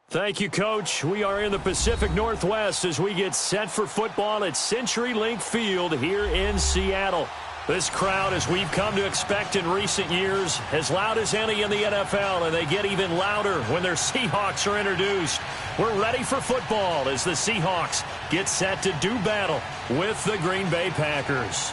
Thank you, Coach. We are in the Pacific Northwest as we get set for football at CenturyLink Field here in Seattle. This crowd, as we've come to expect in recent years, as loud as any in the NFL, and they get even louder when their Seahawks are introduced. We're ready for football as the Seahawks get set to do battle with the Green Bay Packers.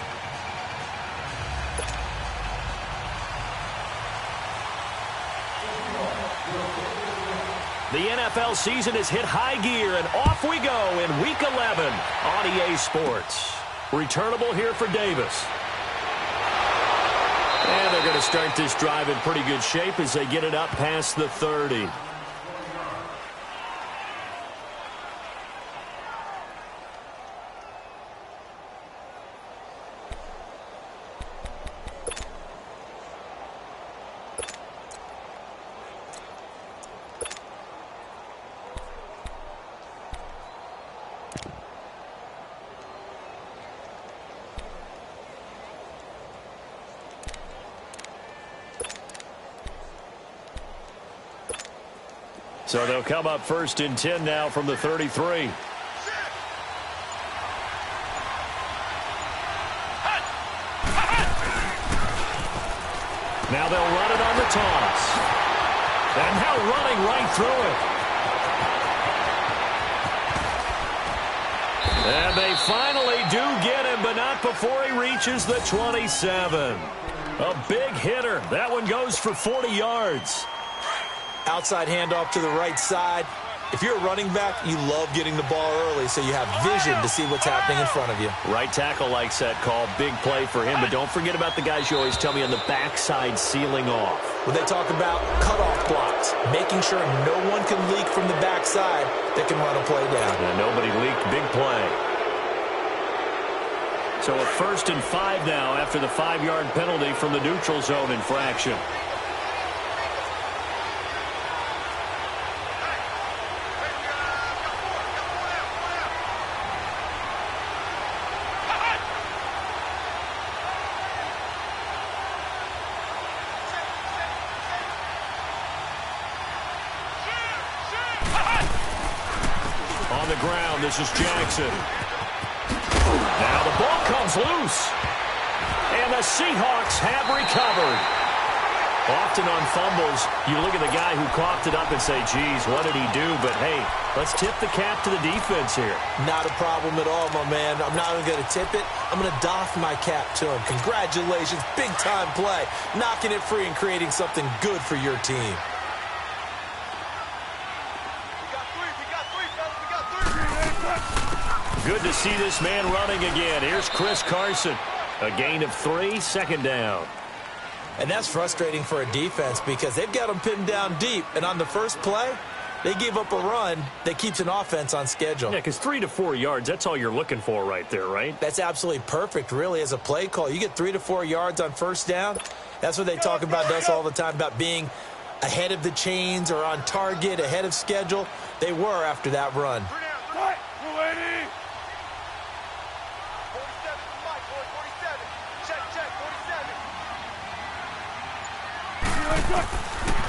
The NFL season has hit high gear, and off we go in Week 11 on EA Sports. Returnable here for Davis. And they're going to start this drive in pretty good shape as they get it up past the 30. So they'll come up 1st and 10 now from the 33. Now they'll run it on the toss. And now running right through it. And they finally do get him, but not before he reaches the 27. A big hitter. That one goes for 40 yards. Outside handoff to the right side. If you're a running back, you love getting the ball early so you have vision to see what's happening in front of you. Right tackle likes that call. Big play for him. But don't forget about the guys you always tell me on the backside sealing off. When they talk about cutoff blocks, making sure no one can leak from the backside that can run a play down. And nobody leaked. Big play. So a 1st and 5 now after the 5-yard penalty from the neutral zone infraction. On the ground, this is Jackson. Now the ball comes loose. And the Seahawks have recovered. Often on fumbles, you look at the guy who coughed it up and say, geez, what did he do? But, hey, let's tip the cap to the defense here. Not a problem at all, my man. I'm not even going to tip it. I'm going to doff my cap to him. Congratulations. Big-time play. Knocking it free and creating something good for your team. Good to see this man running again. Here's Chris Carson. A gain of 3, 2nd down. And that's frustrating for a defense because they've got them pinned down deep. And on the first play, they gave up a run that keeps an offense on schedule. Yeah, because 3 to 4 yards, that's all you're looking for right there, right? That's absolutely perfect, really, as a play call. You get 3 to 4 yards on 1st down. That's what they talk about us all the time, about being ahead of the chains or on target, ahead of schedule. They were after that run.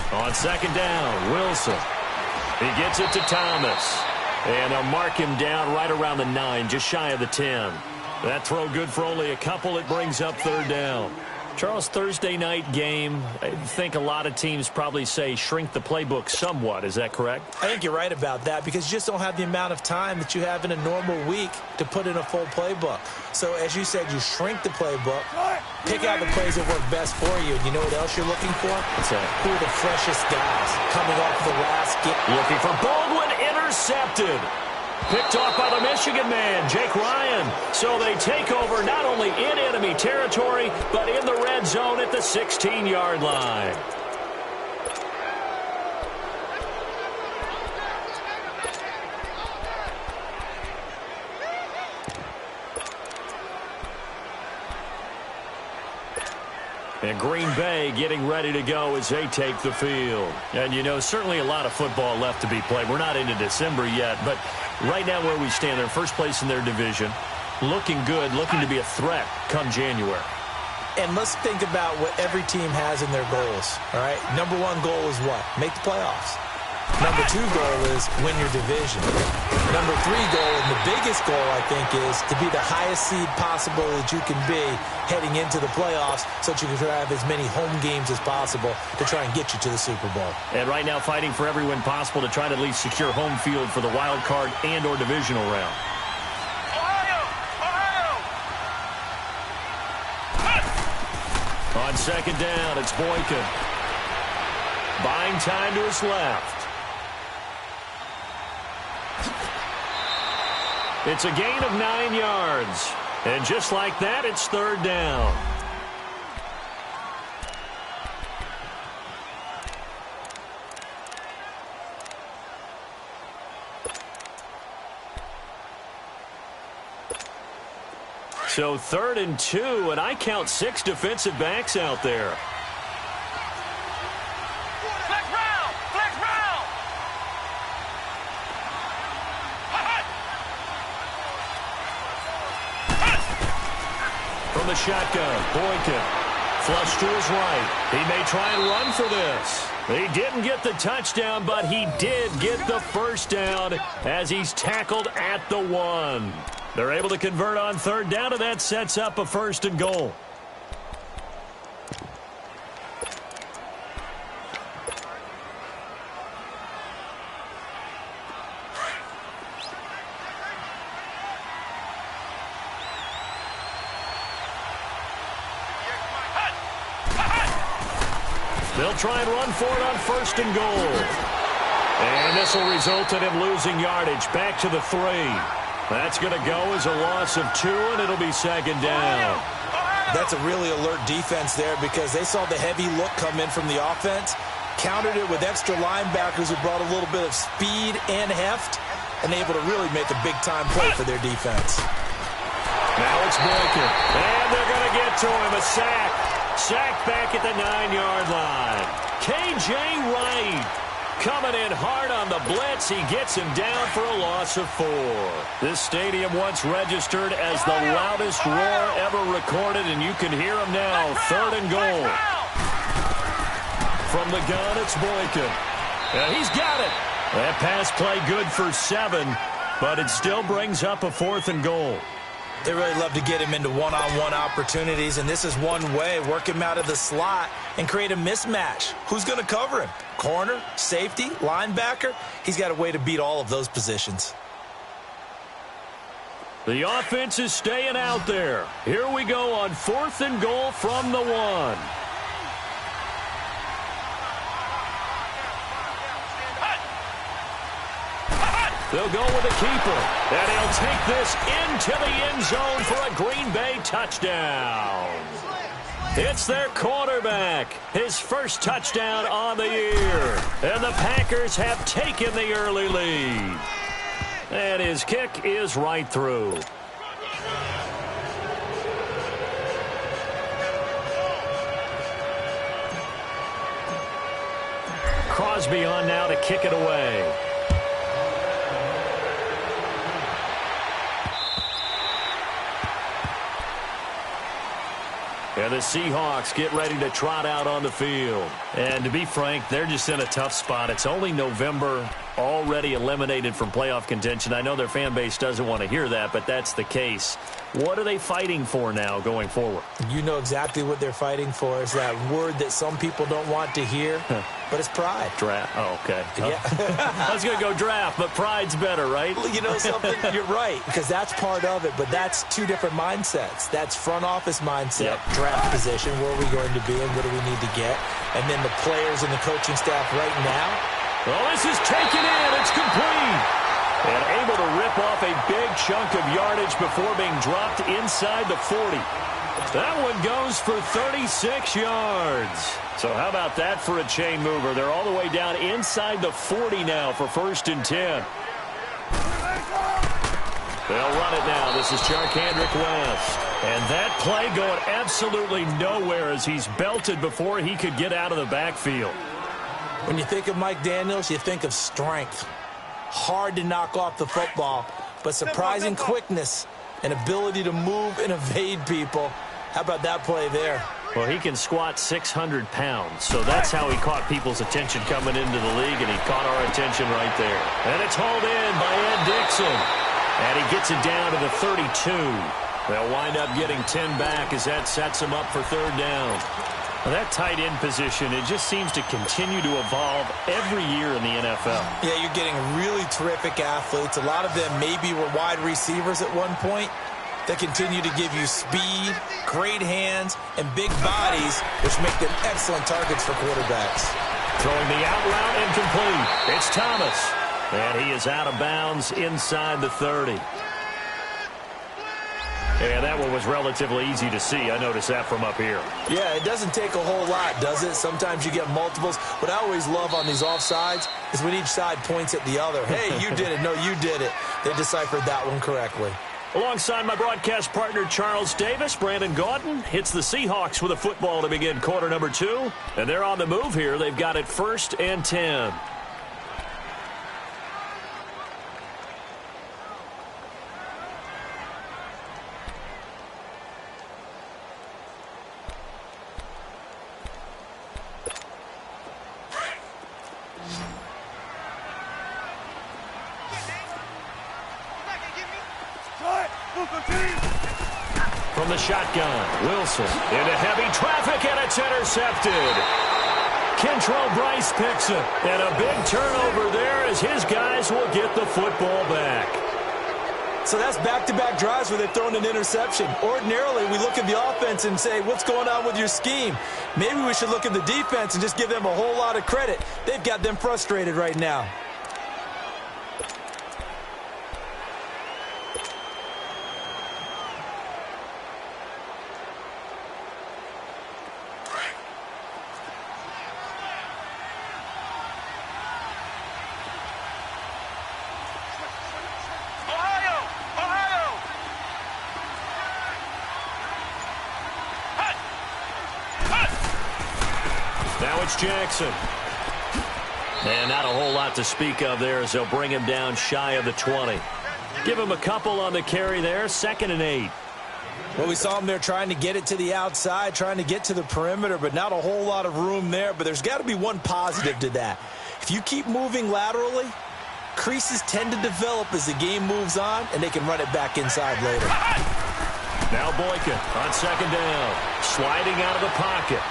On 2nd down, Wilson. He gets it to Thomas. And they'll mark him down right around the 9, just shy of the 10. That throw good for only a couple. It brings up 3rd down. Charles, Thursday night game, I think a lot of teams probably say shrink the playbook somewhat. Is that correct? I think you're right about that because you just don't have the amount of time that you have in a normal week to put in a full playbook. So, as you said, you shrink the playbook, pick out the plays that work best for you. And you know what else you're looking for? What's that? Who are the freshest guys coming off the last game? Looking for Baldwin, intercepted. Picked off by the Michigan man, Jake Ryan. So they take over not only in enemy territory, but in the red zone at the 16-yard line. And Green Bay getting ready to go as they take the field. And, you know, certainly a lot of football left to be played. We're not into December yet, but right now where we stand, they're first place in their division. Looking good, looking to be a threat come January. And let's think about what every team has in their goals, all right? Number one goal is what? Make the playoffs. Number 2 goal is win your division. Number 3 goal, and the biggest goal, I think, is to be the highest seed possible that you can be heading into the playoffs so that you can have as many home games as possible to try and get you to the Super Bowl. And right now fighting for every win possible to try to at least secure home field for the wild card and or divisional round. On second down, it's Boykin. Buying time to his left. It's a gain of 9 yards. And just like that, it's third down. So 3rd and 2, and I count 6 defensive backs out there. From the shotgun, Boykin. Flush to his right. He may try and run for this. He didn't get the touchdown, but he did get the first down as he's tackled at the 1. They're able to convert on third down, and that sets up a 1st and goal. They'll try and run for it on 1st and goal. And this will result in him losing yardage back to the 3. That's going to go as a loss of 2, and it'll be 2nd down. That's a really alert defense there because they saw the heavy look come in from the offense, countered it with extra linebackers who brought a little bit of speed and heft, and able to really make a big-time play for their defense. Now it's Boykin, and they're going to get to him, a sack. Sack back at the 9-yard line. K.J. Wright coming in hard on the blitz. He gets him down for a loss of 4. This stadium once registered as the loudest roar ever recorded, and you can hear him now. 3rd and goal. From the gun, it's Boykin. And he's got it. That pass play good for 7, but it still brings up a 4th and goal. They really love to get him into one-on-one opportunities, and this is one way. Work him out of the slot and create a mismatch. Who's going to cover him? Corner, safety, linebacker? He's got a way to beat all of those positions. The offense is staying out there. Here we go on 4th and goal from the 1. They'll go with a keeper, and he'll take this into the end zone for a Green Bay touchdown. It's their quarterback, his first touchdown on the year, and the Packers have taken the early lead. And his kick is right through. Crosby on now to kick it away. And the Seahawks get ready to trot out on the field. And to be frank, they're just in a tough spot. It's only November, already eliminated from playoff contention. I know their fan base doesn't want to hear that, but that's the case. What are they fighting for now going forward? You know exactly what they're fighting for. Is that word that some people don't want to hear, but it's pride. Draft. Oh, okay. Yeah. I was going to go draft, but pride's better, right? Well, you know something? You're right, because that's part of it, but that's 2 different mindsets. That's front office mindset, draft position, where are we going to be and what do we need to get, and then the players and the coaching staff right now. Well, this is taken in. It's complete. And able to rip off a big chunk of yardage before being dropped inside the 40. That one goes for 36 yards. So how about that for a chain mover? They're all the way down inside the 40 now for 1st and 10. They'll run it now. This is Charkandrick West. And that play going absolutely nowhere as he's belted before he could get out of the backfield. When you think of Mike Daniels, you think of strength. Hard to knock off the football, but surprising quickness and ability to move and evade people. How about that play there? Well, he can squat 600 pounds, so that's how he caught people's attention coming into the league, and he caught our attention right there. And it's hauled in by Ed Dixon. And he gets it down to the 32. They'll wind up getting 10 back as that sets them up for third down. Well, that tight end position, it just seems to continue to evolve every year in the NFL. Yeah, you're getting really terrific athletes. A lot of them maybe were wide receivers at one point. They continue to give you speed, great hands, and big bodies, which make them excellent targets for quarterbacks. Throwing the out route incomplete. It's Thomas. And he is out of bounds inside the 30. Yeah, that one was relatively easy to see. I noticed that from up here. Yeah, it doesn't take a whole lot, does it? Sometimes you get multiples. What I always love on these offsides is when each side points at the other. Hey, you did it. No, you did it. They deciphered that one correctly. Alongside my broadcast partner, Charles Davis, Brandon Gaudin hits the Seahawks with a football to begin quarter number 2. And they're on the move here. They've got it 1st and 10. From the shotgun, Wilson into heavy traffic, and it's intercepted. Kentrell Bryce picks it, and a big turnover there as his guys will get the football back. So that's back-to-back drives where they've thrown an interception. Ordinarily, we look at the offense and say, what's going on with your scheme? Maybe we should look at the defense and just give them a whole lot of credit. They've got them frustrated right now. Now it's Jackson. And not a whole lot to speak of there as they'll bring him down shy of the 20. Give him a couple on the carry there, 2nd and 8. Well, we saw him there trying to get it to the outside, trying to get to the perimeter, but not a whole lot of room there. But there's got to be one positive to that. If you keep moving laterally, creases tend to develop as the game moves on, and they can run it back inside later. Now Boykin on 2nd down, sliding out of the pocket.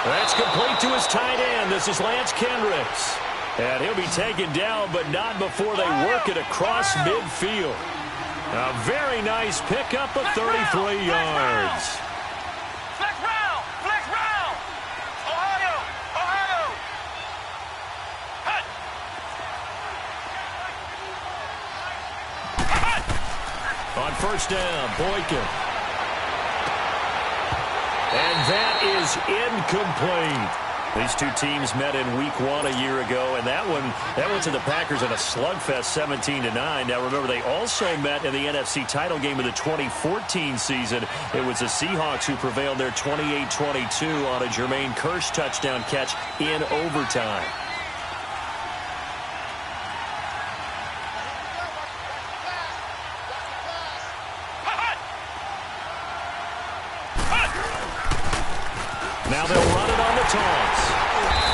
That's complete to his tight end. This is Lance Kendricks. And he'll be taken down, but not before they work it across midfield. A very nice pickup of 33 yards. Flex round! Flex round! Ohio! Ohio! Hut! On 1st down, Boykin. And that is incomplete. These two teams met in week 1 a year ago, and that went to the Packers in a slugfest 17-9. Now, remember, they also met in the NFC title game of the 2014 season. It was the Seahawks who prevailed there 28-22 on a Jermaine Kearse touchdown catch in overtime. Now they'll run it on the toss.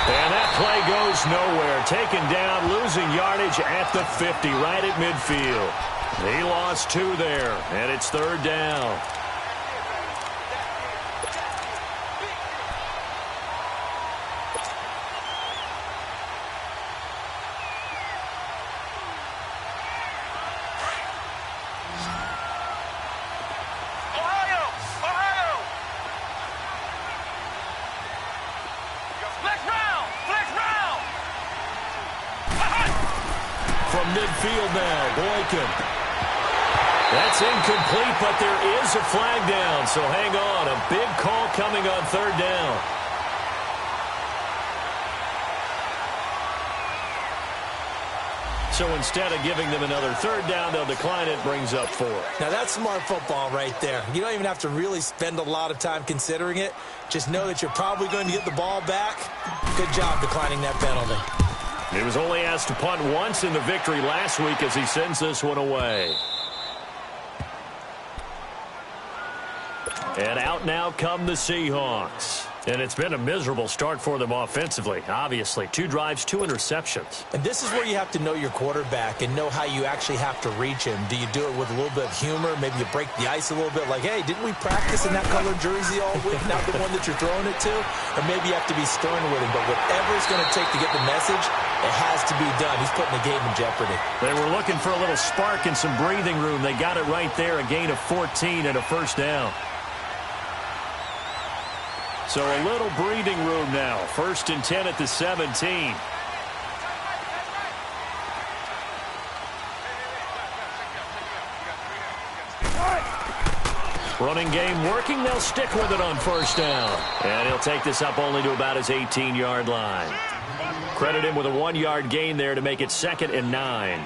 And that play goes nowhere. Taken down, losing yardage at the 50, right at midfield. He lost 2 there, and it's 3rd down. Midfield now, Boykin. That's incomplete, but there is a flag down, so hang on. A big call coming on 3rd down. So instead of giving them another 3rd down, they'll decline it, brings up 4. Now, that's smart football right there. You don't even have to really spend a lot of time considering it. Just know that you're probably going to get the ball back. Good job declining that penalty. He was only asked to punt once in the victory last week as he sends this one away. And out now come the Seahawks. And it's been a miserable start for them offensively. Obviously, 2 drives, 2 interceptions. And this is where you have to know your quarterback and know how you actually have to reach him. Do you do it with a little bit of humor? Maybe you break the ice a little bit like, hey, didn't we practice in that colored jersey all week, not the one that you're throwing it to? Or maybe you have to be stern with him. But whatever it's going to take to get the message, it has to be done. He's putting the game in jeopardy. They were looking for a little spark and some breathing room. They got it right there, a gain of 14 and a first down. So a little breathing room now. 1st and 10 at the 17. Running game working. They'll stick with it on 1st down. And he'll take this up only to about his 18-yard line. Credit him with a 1-yard gain there to make it 2nd and 9.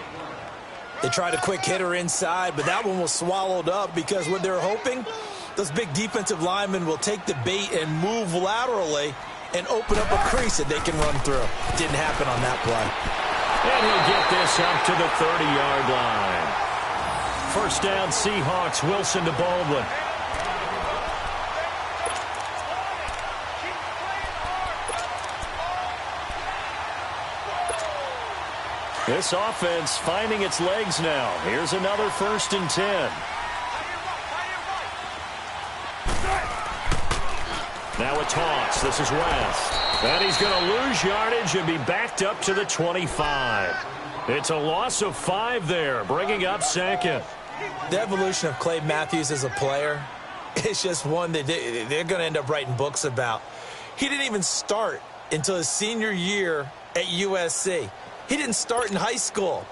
They tried a quick hitter inside, but that one was swallowed up because what they're hoping, those big defensive linemen will take the bait and move laterally and open up a crease that they can run through. Didn't happen on that play. And he'll get this up to the 30-yard line. 1st down, Seahawks. Wilson to Baldwin. This offense finding its legs now. Here's another 1st and 10. Now a toss. This is West. And he's going to lose yardage and be backed up to the 25. It's a loss of 5 there, bringing up 2nd. The evolution of Clay Matthews as a player, it's just one that they're going to end up writing books about. He didn't even start until his senior year at USC. He didn't start in high school.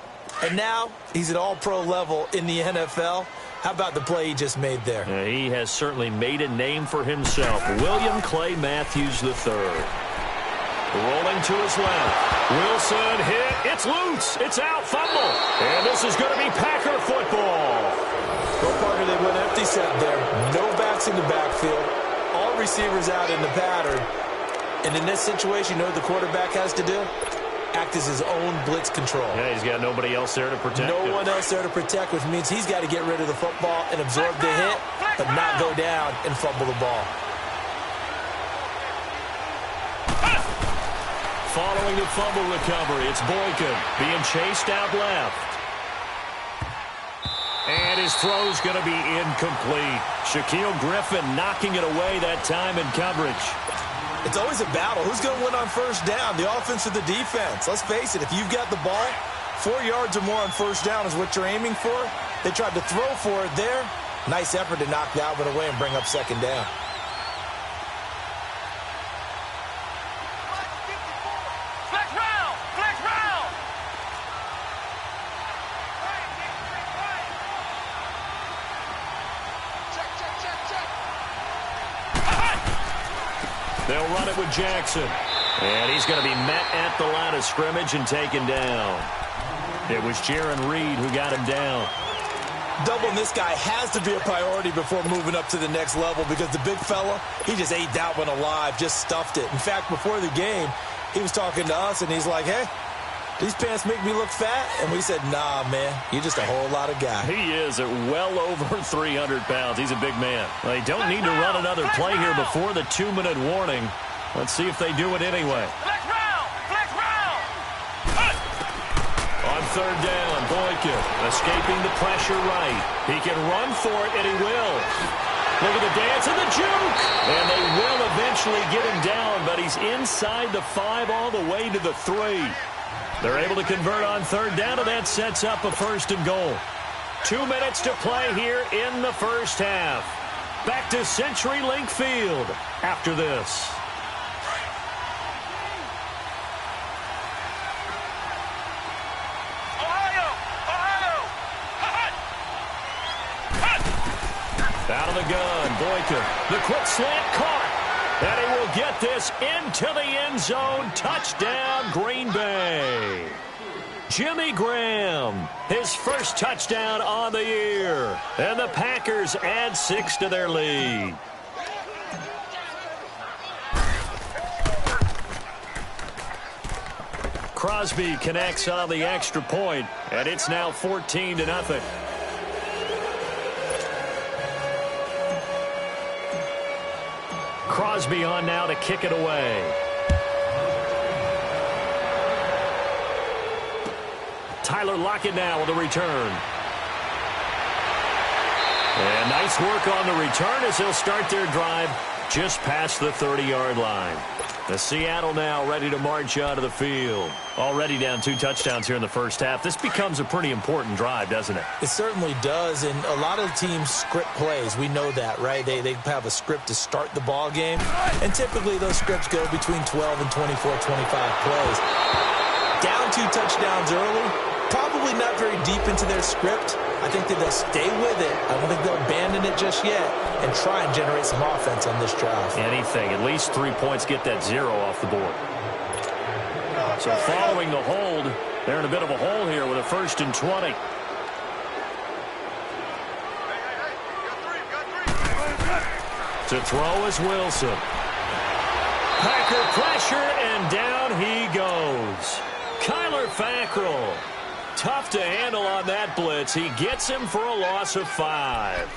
And now he's at all-pro level in the NFL. How about the play he just made there? He has certainly made a name for himself. William Clay Matthews III. Rolling to his left. Wilson hit. It's loose. It's out. Fumble. And this is going to be Packer football. Go Parker, they went empty set there. No backs in the backfield. All receivers out in the pattern. And in this situation, you know what the quarterback has to do? Act as his own blitz control. Yeah, he's got nobody else there to protect him. No one else there to protect, which means he's got to get rid of the football and absorb the hit, but not go down and fumble the ball. Following the fumble recovery, it's Boykin being chased out left. And his throw's going to be incomplete. Shaquille Griffin knocking it away that time in coverage. It's always a battle. Who's going to win on 1st down, the offense or the defense? Let's face it, if you've got the ball, 4 yards or more on 1st down is what you're aiming for. They tried to throw for it there. Nice effort to knock that one away and bring up 2nd down. Flex round! Flex round! They'll run it with Jackson. And he's going to be met at the line of scrimmage and taken down. It was Jaron Reed who got him down. Doubling this guy has to be a priority before moving up to the next level because the big fella, he just ate that one alive, just stuffed it. In fact, before the game, he was talking to us, and he's like, hey, these pants make me look fat? And we said, nah, man, you're just a whole lot of guy. He is at well over 300 pounds. He's a big man. They don't need to run another play here before the 2-minute warning. Let's see if they do it anyway. Flex round! Flex round! On 3rd down, Boykin escaping the pressure right. He can run for it, and he will. Look at the dance and the juke. And they will eventually get him down, but he's inside the 5 all the way to the 3. They're able to convert on 3rd down, and that sets up a 1st and goal. 2 minutes to play here in the 1st half. Back to CenturyLink Field after this. Out of the gun, Boykin. The quick slant caught. And he will get this into the end zone. Touchdown, Green Bay. Jimmy Graham, his first touchdown on the year. And the Packers add 6 to their lead. Crosby connects on the extra point, and it's now 14-0. Crosby on now to kick it away. Tyler Lockett now with a return. And nice work on the return as they'll start their drive just past the 30-yard line. The Seattle now ready to march out of the field. Already down 2 touchdowns here in the first half. This becomes a pretty important drive, doesn't it? It certainly does, and a lot of teams script plays. We know that, right? They have a script to start the ball game, and typically those scripts go between 12 and 24, 25 plays. Down 2 touchdowns early, probably not very deep into their script. I think that they'll stay with it. I don't think they'll abandon it just yet and try and generate some offense on this drive. Anything. At least 3 points, get that 0 off the board. So following the hold, they're in a bit of a hole here with a 1st and 20. To throw is Wilson. Packer pressure, and down he goes. Kyler Fackrell. Tough to handle on that blitz. He gets him for a loss of 5.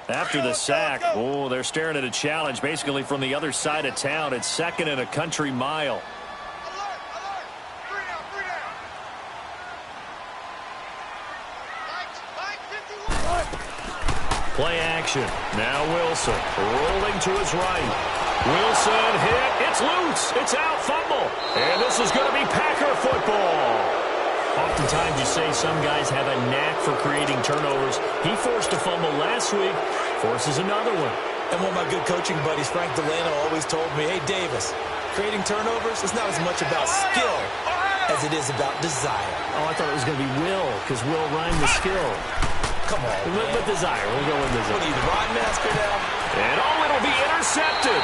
After the sack, oh, they're staring at a challenge basically from the other side of town. It's 2nd and a country mile. Play action. Now Wilson rolling to his right. Wilson hit. It's loose. It's out. Fumble. And this is going to be Packer football. Oftentimes you say some guys have a knack for creating turnovers. He forced a fumble last week. Forces another one. And one of my good coaching buddies, Frank Delano, always told me, hey, Davis, creating turnovers is not as much about skill as it is about desire. Oh, I thought it was going to be will, because will rhymed with skill. Come on, man. With desire. We'll go with desire. What are you, the rod master now? And oh, it'll be intercepted.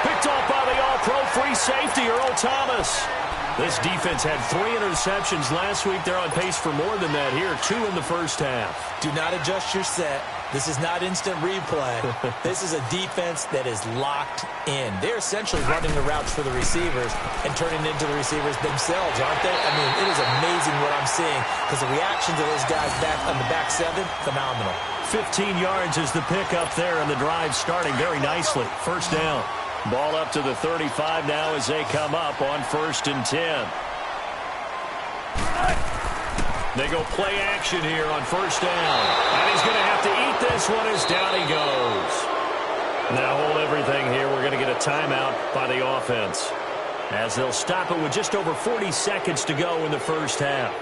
Picked off by the all-pro free safety, Earl Thomas. This defense had 3 interceptions last week. They're on pace for more than that here. 2 in the first half. Do not adjust your set. This is not instant replay. This is a defense that is locked in. They're essentially running the routes for the receivers and turning into the receivers themselves, aren't they? I mean, it is amazing what I'm seeing because the reaction to those guys back on the back 7, phenomenal. 15 yards is the pickup there, and the drive starting very nicely. First down. Ball up to the 35 now as they come up on 1st and 10. They go play action here on 1st down. And he's going to have to eat this one as down he goes. Now hold everything here. We're going to get a timeout by the offense as they'll stop it with just over 40 seconds to go in the first half.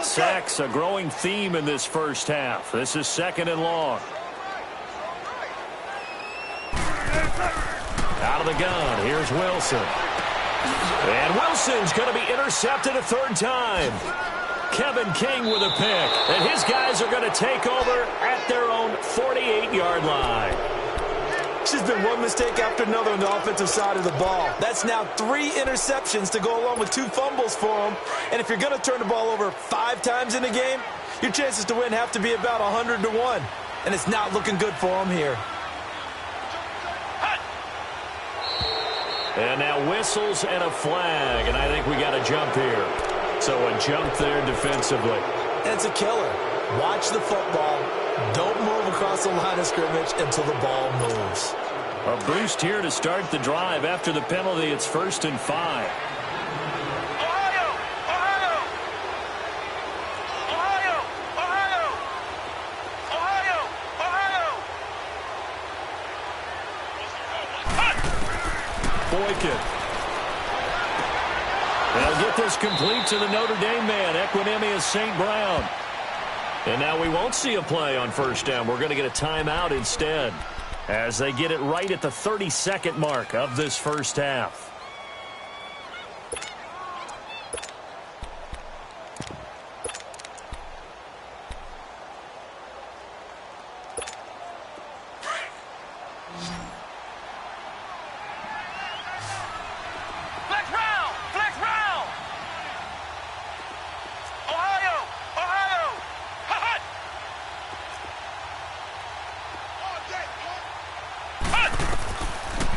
Sacks, a growing theme in this first half. This is 2nd and long. Out of the gun, here's Wilson. And Wilson's going to be intercepted a 3rd time. Kevin King with a pick. And his guys are going to take over at their own 48-yard line. It's just been one mistake after another on the offensive side of the ball. That's now 3 interceptions to go along with 2 fumbles for him. And if you're going to turn the ball over 5 times in a game, your chances to win have to be about 100 to 1. And it's not looking good for him here. And now whistles and a flag, and I think we got a jump here. So a jump there defensively. And it's a killer. Watch the football. Don't move across the line of scrimmage until the ball moves. A boost here to start the drive. After the penalty, it's 1st and 5. Boykin. They'll get this complete to the Notre Dame man, Equinemius St. Brown. And now we won't see a play on 1st down. We're going to get a timeout instead as they get it right at the 30-second mark of this first half.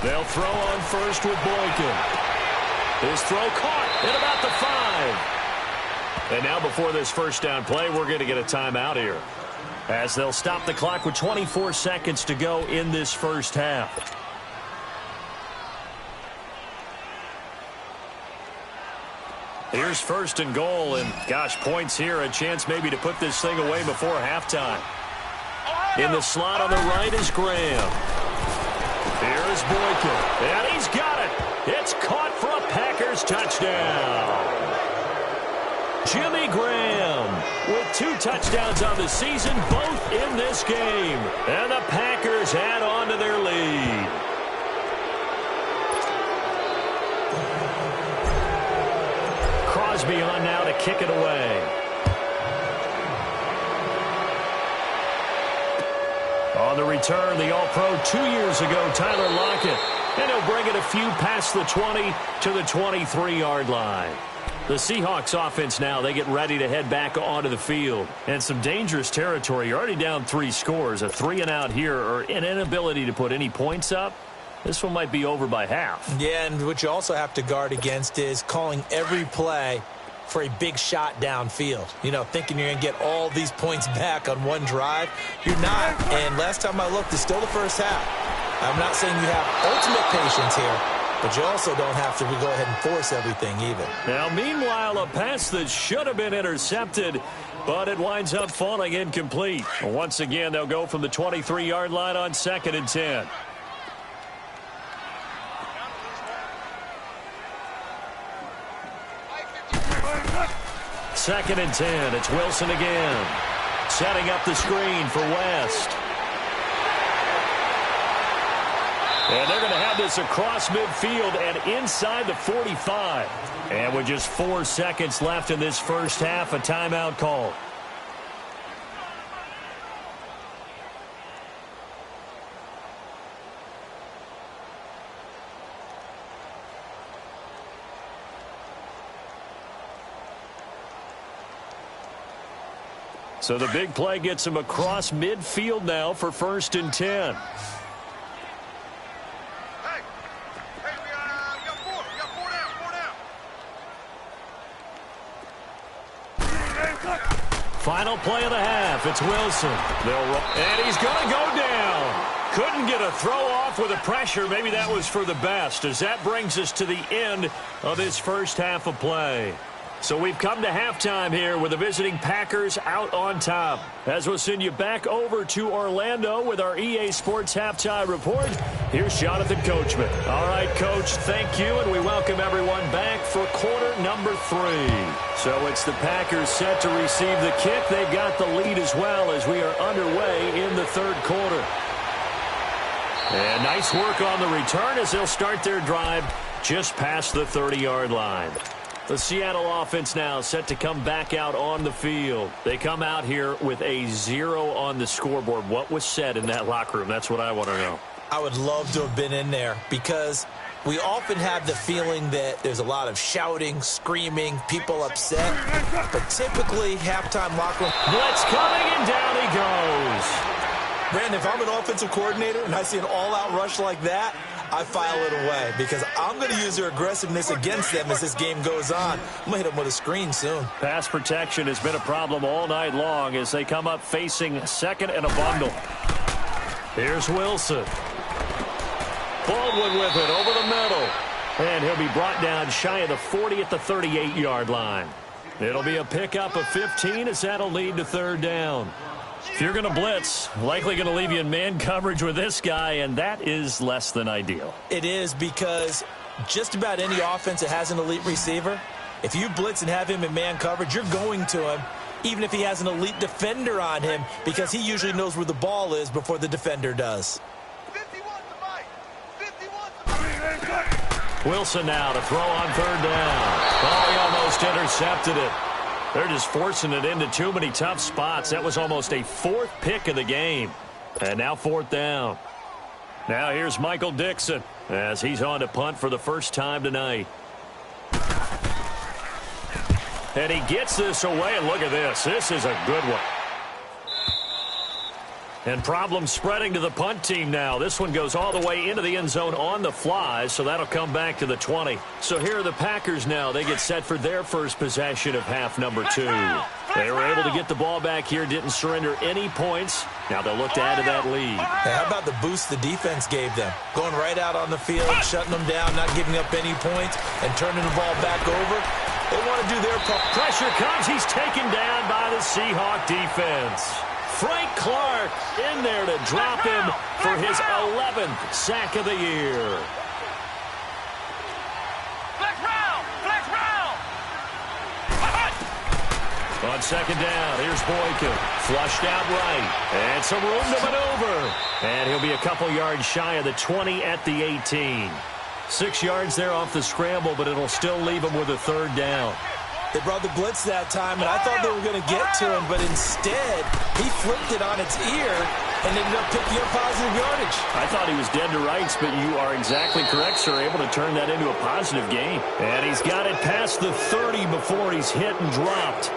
They'll throw on first with Boykin. His throw caught at about the 5. And now before this first down play, we're going to get a timeout here, as they'll stop the clock with 24 seconds to go in this first half. Here's first and goal, and gosh, points here, a chance maybe to put this thing away before halftime. In the slot on the right is Graham. Here's Boykin, and he's got it. It's caught for a Packers touchdown. Jimmy Graham with 2 touchdowns on the season, both in this game. And the Packers add on to their lead. Crosby on now to kick it away. On the return, the All-Pro 2 years ago, Tyler Lockett. And he'll bring it a few past the 20 to the 23-yard line. The Seahawks offense now, they get ready to head back onto the field. And some dangerous territory. You're already down 3 scores. A 3-and-out here, or an inability to put any points up. This one might be over by half. Yeah, and what you also have to guard against is calling every play for a big shot downfield. You know, thinking you're going to get all these points back on one drive. You're not. And last time I looked, it's still the first half. I'm not saying you have ultimate patience here, but you also don't have to go ahead and force everything either. Now, meanwhile, a pass that should have been intercepted, but it winds up falling incomplete. Once again, they'll go from the 23-yard line on 2nd and 10. Second and 10. It's Wilson again. Setting up the screen for West. And they're going to have this across midfield and inside the 45. And with just 4 seconds left in this first half, a timeout call. So the big play gets him across midfield now for 1st and 10. Final play of the half. It's Wilson. And he's going to go down. Couldn't get a throw off with the pressure. Maybe that was for the best, as that brings us to the end of this first half of play. So we've come to halftime here with the visiting Packers out on top. As we'll send you back over to Orlando with our EA Sports Halftime Report, here's Jonathan Coachman. All right, Coach, thank you, and we welcome everyone back for quarter number 3. So it's the Packers set to receive the kick. They've got the lead as well as we are underway in the 3rd quarter. And nice work on the return as they'll start their drive just past the 30-yard line. The Seattle offense now set to come back out on the field. They come out here with a 0 on the scoreboard. What was said in that locker room? That's what I want to know. I would love to have been in there, because we often have the feeling that there's a lot of shouting, screaming, people upset. But typically, halftime locker room. Blitz coming, and down he goes. Brandon, if I'm an offensive coordinator and I see an all-out rush like that, I file it away, because I'm going to use their aggressiveness against them as this game goes on. I'm going to hit them with a screen soon. Pass protection has been a problem all night long as they come up facing 2nd and a bundle. Here's Wilson. Baldwin with it over the middle. And he'll be brought down shy of the 40 at the 38-yard line. It'll be a pickup of 15 as that'll lead to 3rd down. If you're going to blitz, likely going to leave you in man coverage with this guy, and that is less than ideal. It is, because just about any offense that has an elite receiver, if you blitz and have him in man coverage, you're going to him, even if he has an elite defender on him, because he usually knows where the ball is before the defender does. Wilson now to throw on 3rd down. Oh, he almost intercepted it. They're just forcing it into too many tough spots. That was almost a 4th pick of the game. And now 4th down. Now here's Michael Dixon as he's on to punt for the first time tonight. And he gets this away, and look at this. This is a good one. And problems spreading to the punt team now. This one goes all the way into the end zone on the fly, so that'll come back to the 20. So here are the Packers now. They get set for their first possession of half number 2. They were able to get the ball back here, didn't surrender any points. Now they'll look to add to that lead. Hey, how about the boost the defense gave them? Going right out on the field, shutting them down, not giving up any points, and turning the ball back over. They want to do their part. Pressure comes. He's taken down by the Seahawk defense. Frank Clark in there to drop him for his 11th sack of the year. Flex round! Flex round! On second down, here's Boykin. Flushed out right. And some room to maneuver. And he'll be a couple yards shy of the 20 at the 18. 6 yards there off the scramble, but it'll still leave him with a third down. They brought the blitz that time, and I thought they were going to get to him, but instead, he flipped it on its ear and ended up picking up positive yardage. I thought he was dead to rights, but you are exactly correct, sir. Able to turn that into a positive gain. And he's got it past the 30 before he's hit and dropped.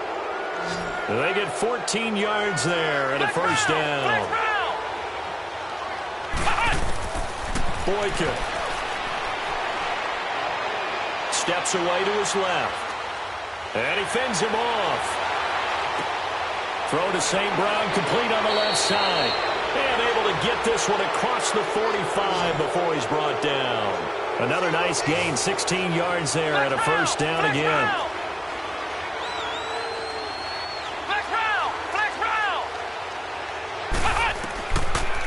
They get 14 yards there and a first down. Boykin steps away to his left. And he fends him off. Throw to St. Brown, complete on the left side. And able to get this one across the 45 before he's brought down. Another nice gain, 16 yards there and a first down again.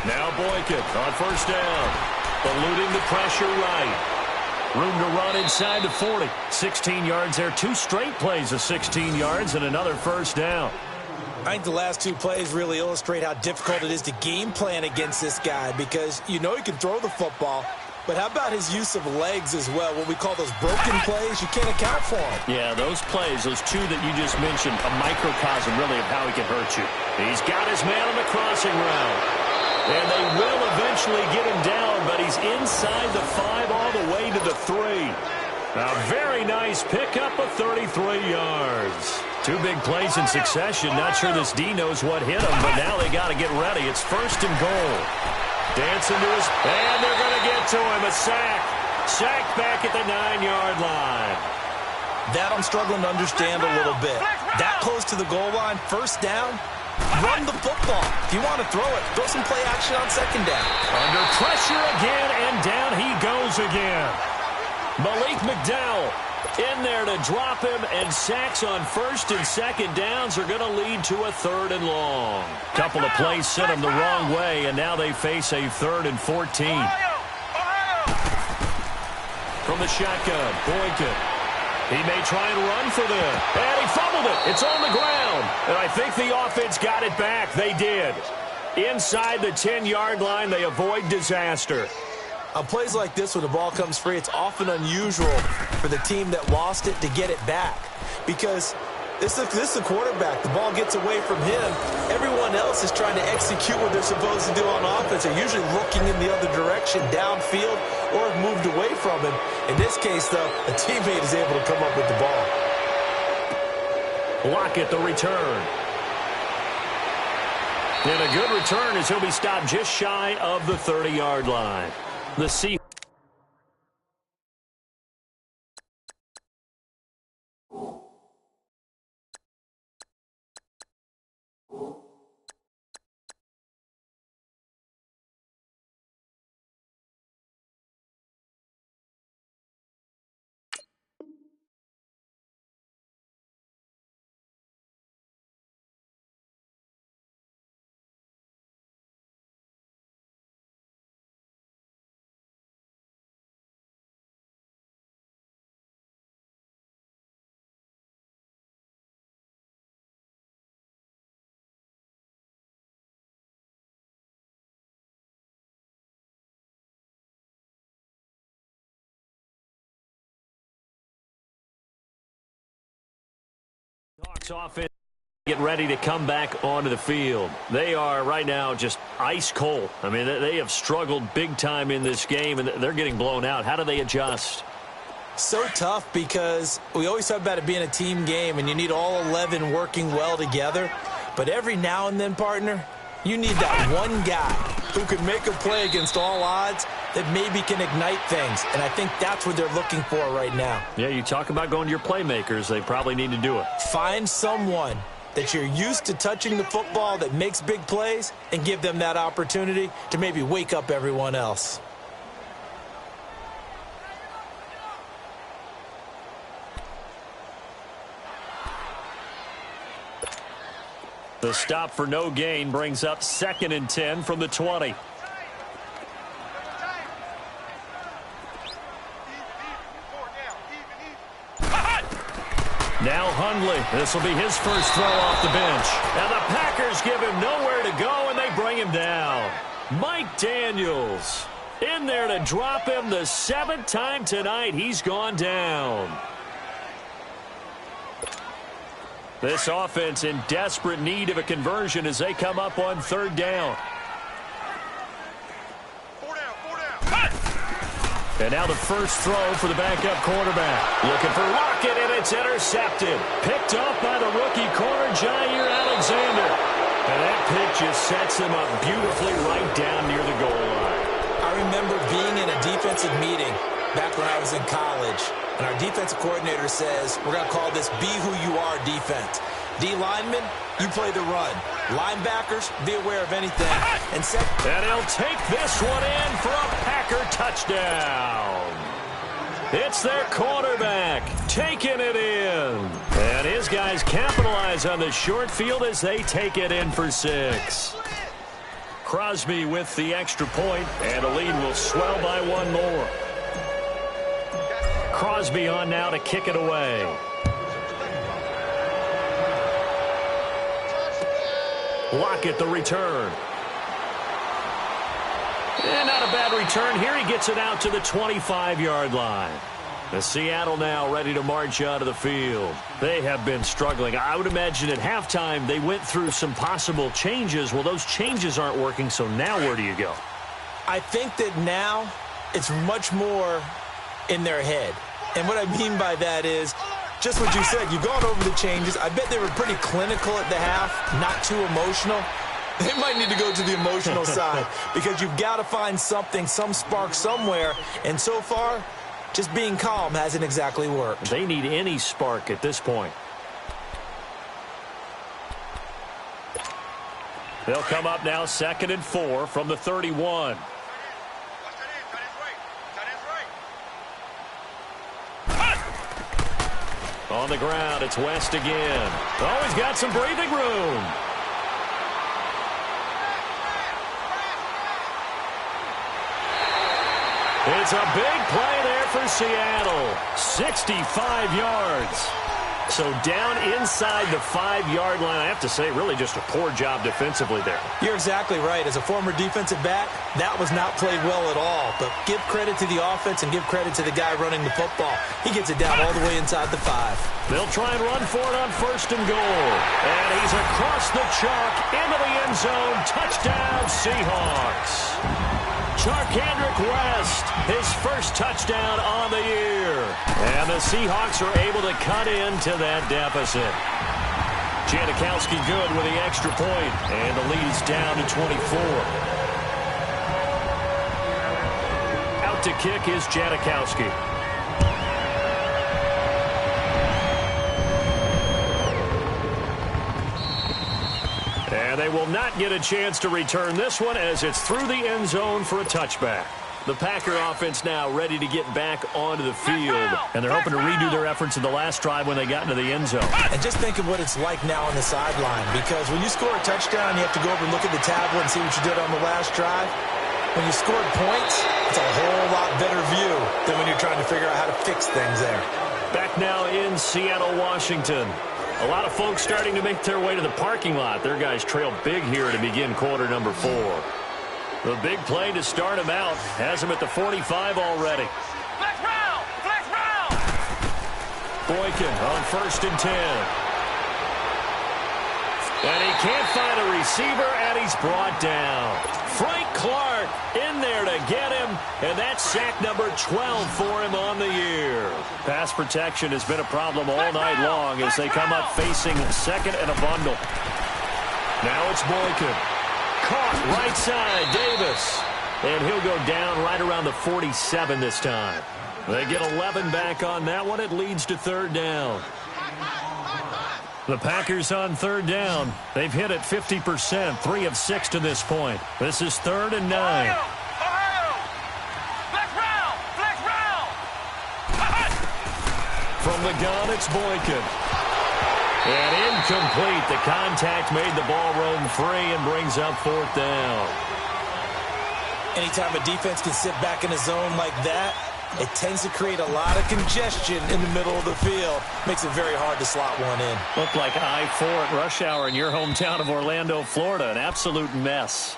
Now Boykin on first down. Eluding the pressure right. Room to run inside the 40. 16 yards there. 2 straight plays of 16 yards and another first down. I think the last 2 plays really illustrate how difficult it is to game plan against this guy because you know he can throw the football, but how about his use of legs as well? What we call those broken plays, you can't account for them. Yeah, those plays, those 2 that you just mentioned, a microcosm really of how he can hurt you. He's got his man on the crossing route. And they will eventually get him down, but he's inside the 5 all the way to the 3. A very nice pickup of 33 yards. 2 big plays in succession. Not sure this D knows what hit him, but now they got to get ready. It's first and goal. Dancing to his... And they're going to get to him. A sack. Sack back at the 9-yard line. That I'm struggling to understand a little bit. That close to the goal line, first down... Run the football. If you want to throw it, throw some play action on second down. Under pressure again, and down he goes again. Malik McDowell in there to drop him, and sacks on first and second downs are going to lead to a 3rd and long. Couple of plays sent them the wrong way, and now they face a 3rd and 14. From the shotgun, Boykin. He may try and run for them. And he fumbled it. It's on the ground. And I think the offense got it back. They did. Inside the 10-yard line, they avoid disaster. On plays like this, when the ball comes free, it's often unusual for the team that lost it to get it back. Because this is the quarterback. The ball gets away from him. Everyone else is trying to execute what they're supposed to do on offense. They're usually looking in the other direction, downfield, or have moved away from him. In this case, though, a teammate is able to come up with the ball. Lockett the return. And a good return as he'll be stopped just shy of the 30-yard line. The Seahawks. Offense get ready to come back onto the field. They are right now just ice cold. I mean, they have struggled big time in this game, and they're getting blown out. How do they adjust? So tough because we always talk about it being a team game, and you need all 11 working well together. But every now and then, partner, You need that one guy who can make a play against all odds that maybe can ignite things, and I think that's what they're looking for right now. Yeah, you talk about going to your playmakers. They probably need to do it. Find someone that you're used to touching the football that makes big plays and give them that opportunity to maybe wake up everyone else. The stop for no gain brings up 2nd and 10 from the 20. Now Hundley. This will be his first throw off the bench. And the Packers give him nowhere to go, and they bring him down. Mike Daniels in there to drop him the 7th time tonight. He's gone down. This offense in desperate need of a conversion as they come up on 3rd down. And now the first throw for the backup quarterback. Looking for Lockett, and it's intercepted. Picked off by the rookie corner, Jair Alexander. And that pick just sets him up beautifully right down near the goal line. I remember being in a defensive meeting back when I was in college, and our defensive coordinator says, we're going to call this Be Who You Are defense. D linemen, you play the run. Linebackers, be aware of anything. And he'll take this one in for a Packer touchdown. It's their quarterback taking it in. And his guys capitalize on the short field as they take it in for 6. Crosby with the extra point, and the lead will swell by 1 more. Crosby on now to kick it away. Lockett the return. And not a bad return here. He gets it out to the 25-yard line. The Seattle now ready to march out of the field. They have been struggling. I would imagine at halftime they went through some possible changes. Well, those changes aren't working, so now where do you go? I think that now it's much more in their head. And what I mean by that is just what you said. You've gone over the changes. I bet they were pretty clinical at the half, not too emotional. They might need to go to the emotional side because you've got to find something, some spark somewhere. And so far, just being calm hasn't exactly worked. They need any spark at this point. They'll come up now 2nd and 4 from the 31. On the ground, it's West again. Oh, he's got some breathing room. It's a big play there for Seattle. 65 yards. So down inside the 5-yard line. I have to say, really just a poor job defensively there. You're exactly right. As a former defensive back, that was not played well at all. But give credit to the offense and give credit to the guy running the football. He gets it down all the way inside the 5. They'll try and run for it on 1st and goal. And he's across the chalk into the end zone. Touchdown, Seahawks. Charkandrick West, his first touchdown on the year. And the Seahawks are able to cut into that deficit. Janikowski good with the extra point, and the lead's down to 24. Out to kick is Janikowski. And they will not get a chance to return this one as it's through the end zone for a touchback. The Packer offense now ready to get back onto the field. And they're hoping to redo their efforts in the last drive when they got into the end zone. And just think of what it's like now on the sideline. Because when you score a touchdown, you have to go over and look at the tablet and see what you did on the last drive. When you scored points, it's a whole lot better view than when you're trying to figure out how to fix things there. Back now in Seattle, Washington. A lot of folks starting to make their way to the parking lot. Their guys trail big here to begin quarter number 4. The big play to start him out has him at the 45 already. Flex round! Flex round! Boykin on 1st and 10. And he can't find a receiver, and he's brought down. Frank Clark in there to get him, and that's sack number 12 for him on the year. Pass protection has been a problem all night long as they come up facing 2nd and a bundle. Now it's Boykin. caught right side, Davis. And he'll go down right around the 47 this time. They get 11 back on that one. It leads to third down. The Packers on third down. They've hit it 50%, 3 of 6 to this point. This is 3rd and 9. Ohio! Flex round! Flex round! From the gun, it's Boykin. And incomplete. The contact made the ball roam free and brings up 4th down. Anytime a defense can sit back in a zone like that, it tends to create a lot of congestion in the middle of the field. Makes it very hard to slot one in. Looked like I-4 at rush hour in your hometown of Orlando, Florida. An absolute mess.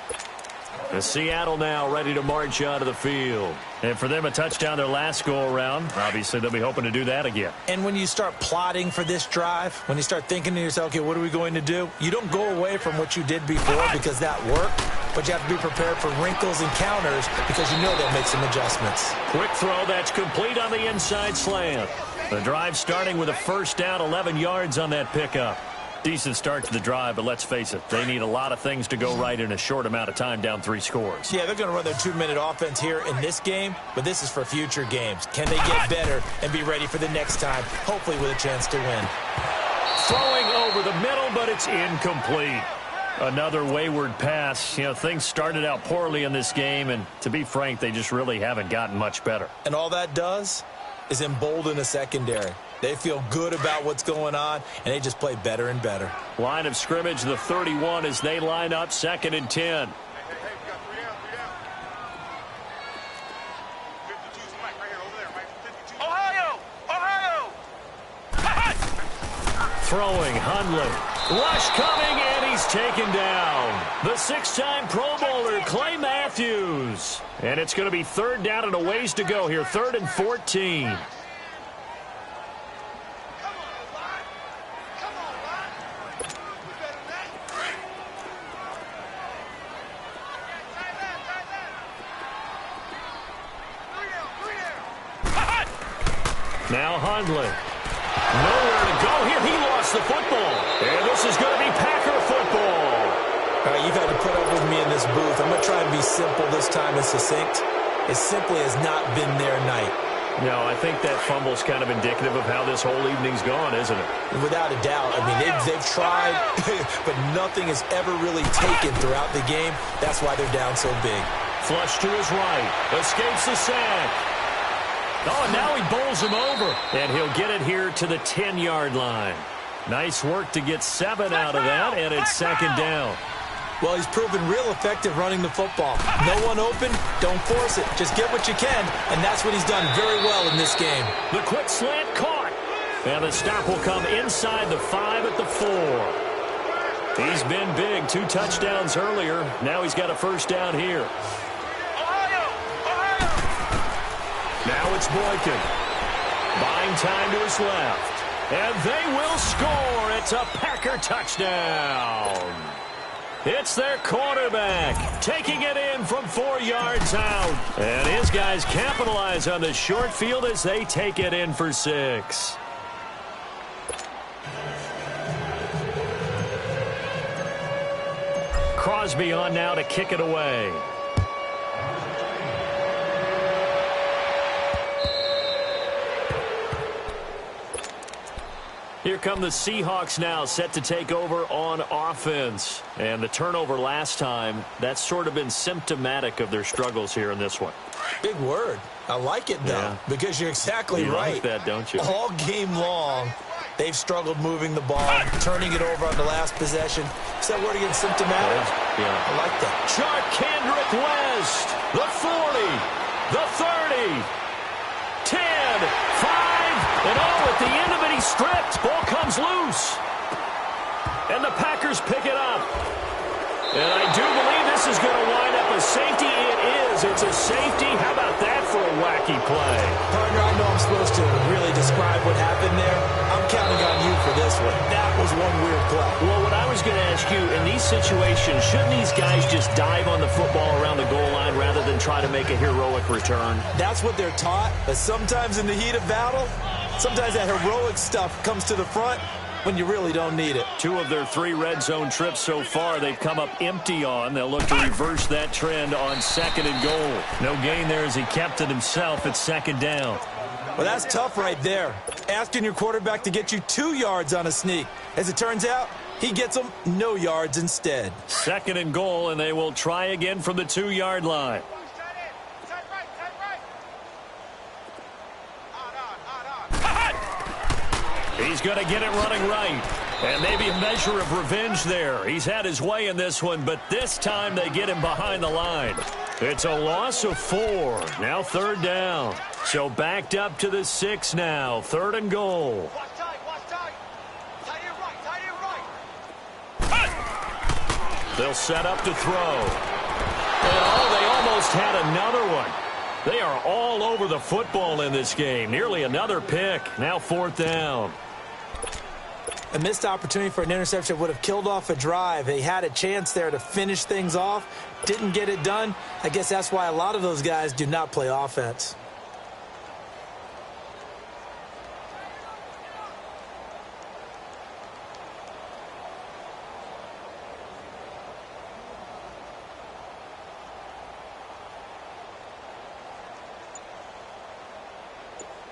The Seattle now ready to march out of the field. And for them, a touchdown their last go-around. Obviously, they'll be hoping to do that again. And when you start plotting for this drive, when you start thinking to yourself, okay, what are we going to do? You don't go away from what you did before because that worked. But you have to be prepared for wrinkles and counters because you know they'll make some adjustments. Quick throw that's complete on the inside slant. The drive starting with a first down, 11 yards on that pickup. Decent start to the drive, but let's face it, they need a lot of things to go right in a short amount of time, down 3 scores. Yeah, they're going to run their 2-minute offense here in this game, but this is for future games. Can they get better and be ready for the next time, hopefully with a chance to win? Throwing over the middle, but it's incomplete. Another wayward pass. You know, things started out poorly in this game, and to be frank, they just really haven't gotten much better. And all that does is embolden a secondary. They feel good about what's going on, and they just play better and better. Line of scrimmage, the 31 as they line up, 2nd and 10. Ohio! Ohio! Throwing, Hundley. Rush coming, and he's taken down. The 6-time Pro Bowler, Clay Matthews. And it's going to be 3rd down and a ways to go here, 3rd and 14. Now Hundley. Nowhere to go here. He lost the football. And this is going to be Packer football. All right, you've had to put up with me in this booth. I'm going to try and be simple this time and succinct. It simply has not been their night. No, I think that fumble's kind of indicative of how this whole evening's gone, isn't it? Without a doubt. I mean, they've tried, but nothing has ever really taken throughout the game. That's why they're down so big. Flush to his right. Escapes the sack. Oh, and now he bowls him over. And he'll get it here to the 10-yard line. Nice work to get 7 out of that, and it's 2nd down. Well, he's proven real effective running the football. No one open, don't force it. Just get what you can, and that's what he's done very well in this game. The quick slant caught. And the stop will come inside the 5 at the 4. He's been big. 2 touchdowns earlier. Now he's got a first down here. Now it's Boykin. Buying time to his left. And they will score. It's a Packer touchdown. It's their quarterback taking it in from 4 yards out. And his guys capitalize on the short field as they take it in for 6. Crosby on now to kick it away. Here come the Seahawks now, set to take over on offense. And the turnover last time, that's sort of been symptomatic of their struggles here in this one. Big word. I like it, though, because you're exactly right. You like that, don't you? All game long, they've struggled moving the ball, turning it over on the last possession. Is that word again, symptomatic? Yeah. I like that. Sharp Kendrick West, the 40, the 30, 10, 5, and at the end of it, he's stripped. Ball comes loose. And the Packers pick it up. And I do believe this is going to wind up a safety. It is. It's a safety. How about that for a wacky play? Partner, I know I'm supposed to really describe what happened there. I'm counting on you for this one. That was one weird play. Well, what I was going to ask you, in these situations, shouldn't these guys just dive on the football around the goal line rather than try to make a heroic return? That's what they're taught. But sometimes in the heat of battle, sometimes that heroic stuff comes to the front, when you really don't need it. 2 of their 3 red zone trips so far they've come up empty on. They'll look to reverse that trend on 2nd and goal. No gain there as he kept it himself at 2nd down. Well, that's tough right there. Asking your quarterback to get you 2 yards on a sneak. As it turns out, he gets them no yards instead. 2nd and goal, and they will try again from the 2-yard line. He's going to get it running right. And maybe a measure of revenge there. He's had his way in this one, but this time they get him behind the line. It's a loss of 4. Now 3rd down. So backed up to the 6 now. 3rd and goal. They'll set up to throw. And they almost had another one. They are all over the football in this game. Nearly another pick. Now 4th down. A missed opportunity for an interception would have killed off a drive. They had a chance there to finish things off. Didn't get it done. I guess that's why a lot of those guys do not play offense.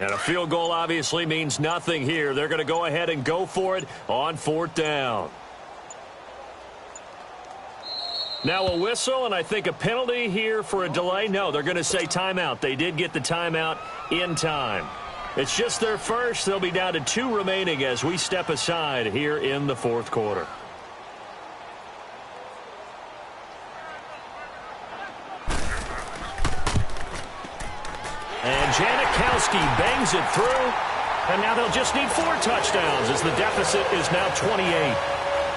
And a field goal obviously means nothing here. They're going to go ahead and go for it on 4th down. Now a whistle, and I think a penalty here for a delay. No, they're going to say timeout. They did get the timeout in time. It's just their first. They'll be down to 2 remaining as we step aside here in the 4th quarter. And Janikowski bangs it through. And now they'll just need 4 touchdowns as the deficit is now 28.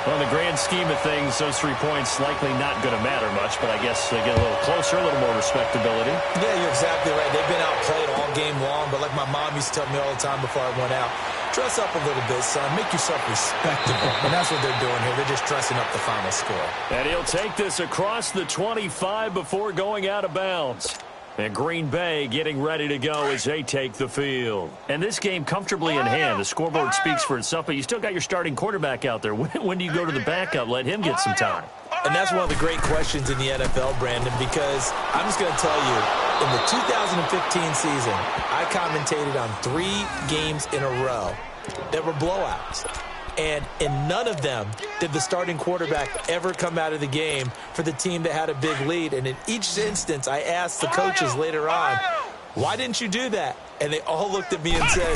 Well, in the grand scheme of things, those 3 points likely not going to matter much, but I guess they get a little closer, a little more respectability. Yeah, you're exactly right. They've been outplayed all game long, but like my mom used to tell me all the time before I went out, dress up a little bit, son. Make yourself respectable. And that's what they're doing here. They're just dressing up the final score. And he'll take this across the 25 before going out of bounds. And Green Bay getting ready to go as they take the field. And this game comfortably in hand. The scoreboard speaks for itself, but you still got your starting quarterback out there. When do you go to the backup? Let him get some time. And that's one of the great questions in the NFL, Brandon, because I'm just going to tell you, in the 2015 season, I commentated on 3 games in a row that were blowouts. And in none of them did the starting quarterback ever come out of the game for the team that had a big lead. And in each instance, I asked the coaches later on, why didn't you do that? And they all looked at me and said,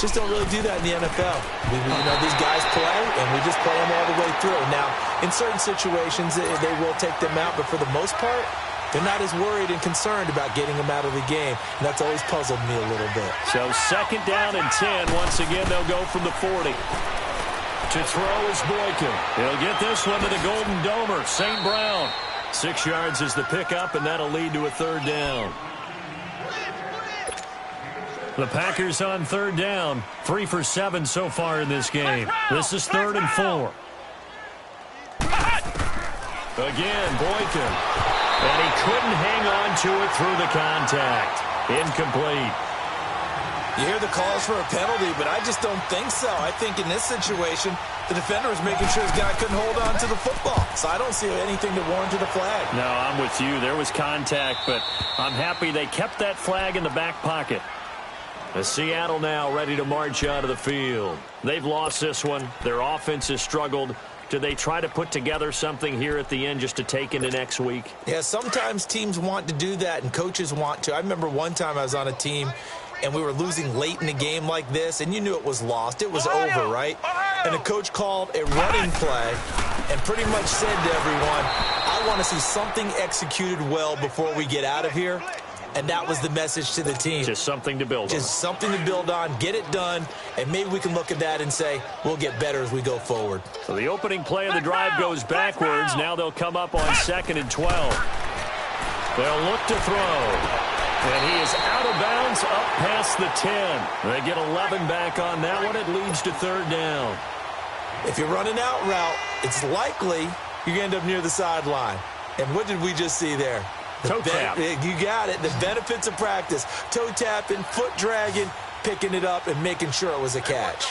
just don't really do that in the NFL. These guys play, and we just play them all the way through. Now, in certain situations, they will take them out, but for the most part, they're not as worried and concerned about getting them out of the game. And that's always puzzled me a little bit. So 2nd down and 10. Once again, they'll go from the 40. To throw is Boykin. He'll get this one to the Golden Domer, St. Brown. 6 yards is the pickup, and that'll lead to a 3rd down. The Packers on 3rd down. 3 for 7 so far in this game. This is 3rd and 4. Again, Boykin. And he couldn't hang on to it through the contact. Incomplete. You hear the calls for a penalty, but I just don't think so. I think in this situation, the defender was making sure his guy couldn't hold on to the football. So I don't see anything that warranted a flag. No, I'm with you. There was contact, but I'm happy they kept that flag in the back pocket. As Seattle now ready to march out of the field. They've lost this one. Their offense has struggled. Do they try to put together something here at the end just to take into next week? Yeah, sometimes teams want to do that and coaches want to. I remember one time I was on a team and we were losing late in the game like this, and you knew it was lost. It was over, right? And the coach called a running play and pretty much said to everyone, I want to see something executed well before we get out of here. And that was the message to the team. Just something to build on. Just something to build on, get it done, and maybe we can look at that and say, we'll get better as we go forward. So the opening play of the drive goes backwards. Now they'll come up on 2nd and 12. They'll look to throw. And he is out of bounds up past the 10. They get 11 back on that one. It leads to 3rd down. If you're running out route, it's likely you're going to end up near the sideline. And what did we just see there? Toe tap. You got it. The benefits of practice. Toe tapping, foot dragging, picking it up, and making sure it was a catch.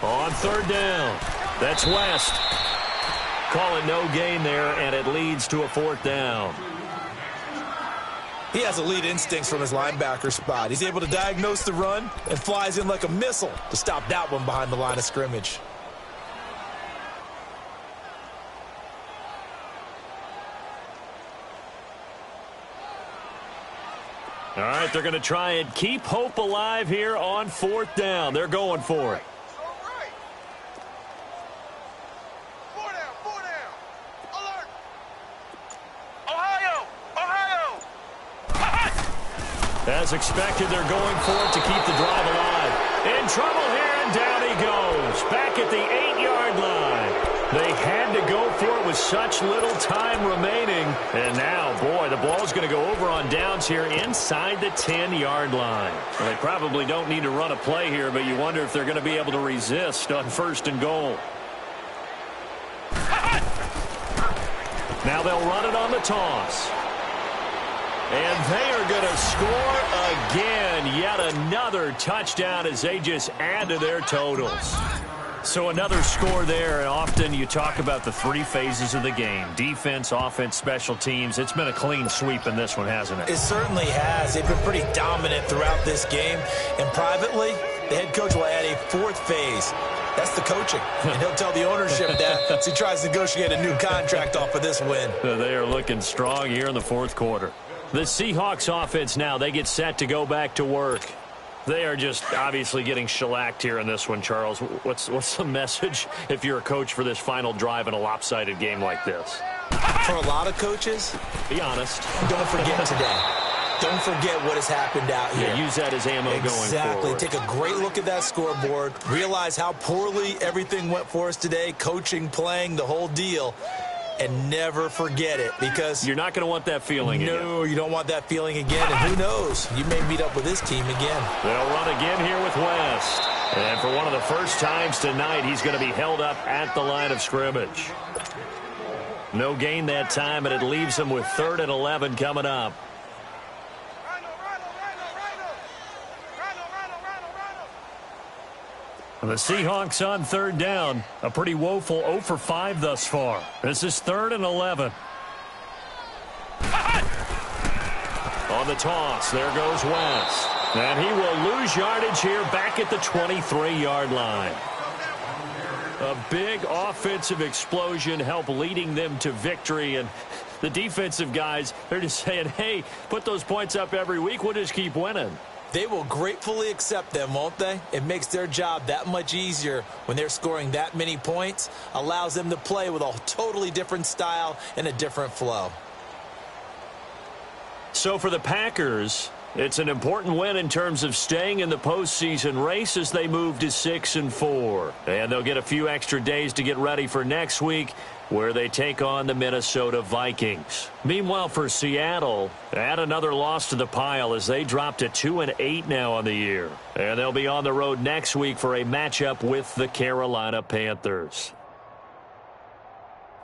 On third down, that's West. Calling no gain there, and it leads to a fourth down. He has elite instincts from his linebacker spot. He's able to diagnose the run and flies in like a missile to stop that one behind the line of scrimmage. All right, they're going to try and keep hope alive here on fourth down. They're going for it. As expected, they're going for it to keep the drive alive. In trouble here, and down he goes. Back at the 8-yard line. They had to go for it with such little time remaining. And now, boy, the ball's going to go over on downs here inside the 10-yard line. Well, they probably don't need to run a play here, but you wonder if they're going to be able to resist on first and goal. Now they'll run it on the toss. And they are going to score again. Yet another touchdown as they just add to their totals. So another score there. And often you talk about the three phases of the game. Defense, offense, special teams. It's been a clean sweep in this one, hasn't it? It certainly has. They've been pretty dominant throughout this game. And privately, the head coach will add a fourth phase. That's the coaching. And he'll tell the ownership that as he tries to negotiate a new contract off of this win. They are looking strong here in the fourth quarter. The Seahawks offense now, they get set to go back to work. They are just obviously getting shellacked here in this one, Charles. What's the message if you're a coach for this final drive in a lopsided game like this? For a lot of coaches, be honest. Don't forget today. Don't forget what has happened out here. Yeah, use that as ammo going forward. Exactly. Take a great look at that scoreboard. Realize how poorly everything went for us today. Coaching, playing, the whole deal. And never forget it, because you're not going to want that feeling again. No, you don't want that feeling again. And who knows? You may meet up with this team again. They'll run again here with West. And for one of the first times tonight, he's going to be held up at the line of scrimmage. No gain that time, and it leaves him with 3rd and 11 coming up. The Seahawks on 3rd down. A pretty woeful 0 for 5 thus far. This is 3rd and 11. On the toss, there goes West. And he will lose yardage here back at the 23-yard line. A big offensive explosion helped leading them to victory. And the defensive guys, they're just saying, hey, put those points up every week. We'll just keep winning. They will gratefully accept them, won't they? It makes their job that much easier when they're scoring that many points. Allows them to play with a totally different style and a different flow. So for the Packers, it's an important win in terms of staying in the postseason race as they move to 6-4. And they'll get a few extra days to get ready for next week, where they take on the Minnesota Vikings. Meanwhile, for Seattle, add another loss to the pile as they drop to 2-8 now on the year. And they'll be on the road next week for a matchup with the Carolina Panthers.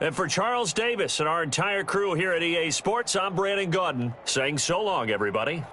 And for Charles Davis and our entire crew here at EA Sports, I'm Brandon Gaudin saying so long, everybody.